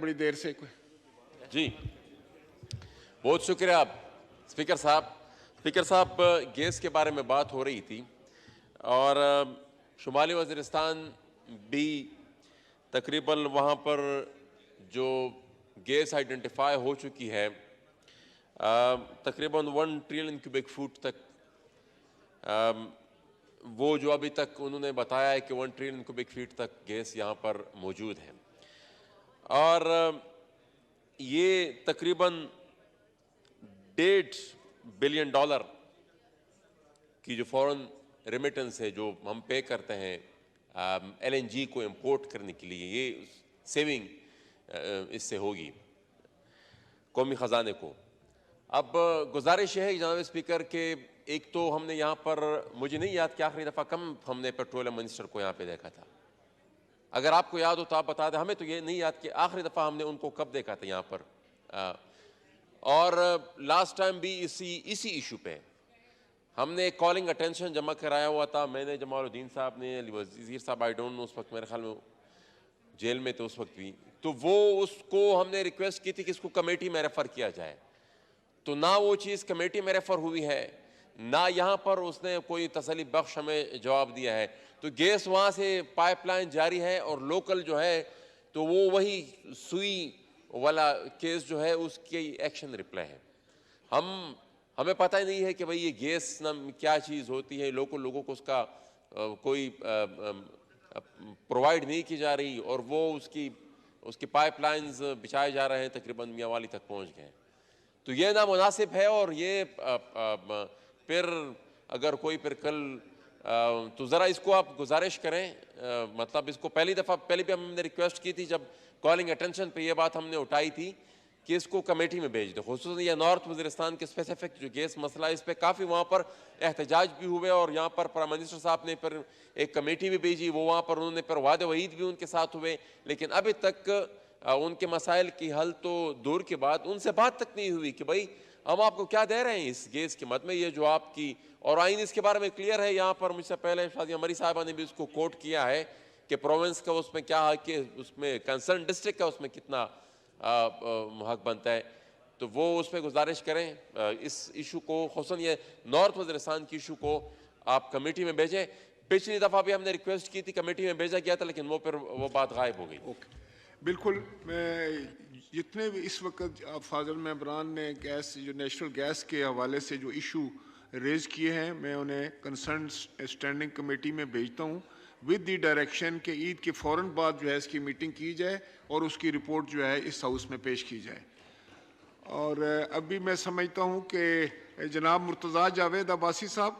بڑی دیر سے. جی بہت شکریہ اسپیکر صاحب. اسپیکر صاحب گیس کے بارے میں بات ہو رہی تھی اور شمالی وزیرستان بھی تقریباً وہاں پر جو گیس آئیڈینٹیفائی ہو چکی ہے تقریباً 1 ٹریلین کیوبک فٹ تک وہ جو ابھی تک انہوں نے بتایا ہے کہ 1 ٹریلین کیوبک فٹ تک گیس یہاں پر موجود ہے اور یہ تقریباً $1.5 بلین کی جو فورن ریمیٹنس ہے جو ہم پے کرتے ہیں ایل این جی کو امپورٹ کرنے کے لیے یہ سیونگ اس سے ہوگی قومی خزانے کو. اب گزارش ہے جناب اسپیکر کہ ایک تو ہم نے یہاں پر مجھے نہیں یاد کہ آخری دفعہ کم ہم نے پیٹرولیم منسٹر کو یہاں پہ دیکھا تھا. اگر آپ کو یاد ہو تو آپ بتا دیں. ہمیں تو یہ نہیں یاد کہ آخری دفعہ ہم نے ان کو کب دیکھا تھا یہاں پر. اور لاسٹ ٹائم بھی اسی ایشو پہ ہم نے ایک کالنگ اٹینشن جمع کرایا ہوا تھا. میں نے جمال الدین صاحب نے وزیر صاحب آئی ڈونٹ نو اس وقت میرے خیال میں جیل میں تھے اس وقت بھی تو وہ اس کو ہم نے ریکویسٹ کی تھی کہ اس کو کمیٹی میں ریفر کیا جائے تو نہ وہ چیز کمیٹی میں ریفر ہوئی ہے نہ یہاں پر اس نے کوئی تسلی بخش ہمیں جواب دیا ہے. تو گیس وہاں سے پائپ لائن جاری ہے اور لوکل جو ہے تو وہ وہی سوئی والا کیس جو ہے اس کی ایکشن رپلے ہے. ہمیں پتہ ہی نہیں ہے کہ بھئی یہ گیس کیا چیز ہوتی ہے. لوگوں کو اس کا کوئی پرووائڈ نہیں کی جا رہی اور وہ اس کی پائپ لائنز بچھائے جا رہے ہیں تقریباً میاں والی تک پہنچ گئے. تو یہ نامناسب ہے اور یہ پھر اگر کوئی پھر کل تو ذرا اس کو آپ گزارش کریں مطلب اس کو پہلی بھی ہم نے ریکویسٹ کی تھی جب کالنگ اٹینشن پہ یہ بات ہم نے اٹھائی تھی کہ اس کو کمیٹی میں بھیج دیں. خصوصاً یہ نارتھ وزیرستان کے اسپیسیفک جو گیس مسئلہ ہے اس پہ کافی وہاں پر احتجاج بھی ہوئے اور یہاں پر پرائم منسٹر صاحب نے پھر ایک کمیٹی بھی بھیجی. وہ وہاں پر انہوں نے پھر وعدے وعید بھی ان کے ساتھ ہوئے لیکن ابھی تک ان کے مسائل کی حل تو دور کے بعد ان سے بات تک نہیں ہوئی کہ بھائی ہم آپ کو کیا دے رہے ہیں اس گیس کے مد میں. یہ جو آپ کی اور آئین اس کے بارے میں کلیئر ہے. یہاں پر مجھ سے پہلے شادیہ مری صاحبہ نے بھی اس کو کوٹ کیا ہے کہ پروونس کا اس میں کیا ہے کہ اس میں کنسرن ڈسٹرکٹ کا اس میں کتنا حق بنتا ہے. تو وہ اس پہ گزارش کریں اس ایشو کو خصوصاً یہ نارتھ وزیرستان کی ایشو کو آپ کمیٹی میں بھیجیں. پچھلی دفعہ بھی ہم نے ریکویسٹ کی تھی کمیٹی میں بھیجا گیا تھا لیکن وہ پھر وہ بات غائب ہو گئی. بالکل. میں جتنے بھی اس وقت فاضل ممبران نے گیس جو نیشنل گیس کے حوالے سے جو ایشو ریز کیے ہیں میں انہیں کنسرن اسٹینڈنگ کمیٹی میں بھیجتا ہوں ود دی ڈائریکشن کہ عید کے فوراً بعد جو ہے اس کی میٹنگ کی جائے اور اس کی رپورٹ جو ہے اس ہاؤس میں پیش کی جائے. اور ابھی میں سمجھتا ہوں کہ جناب مرتضیٰ جاوید عباسی صاحب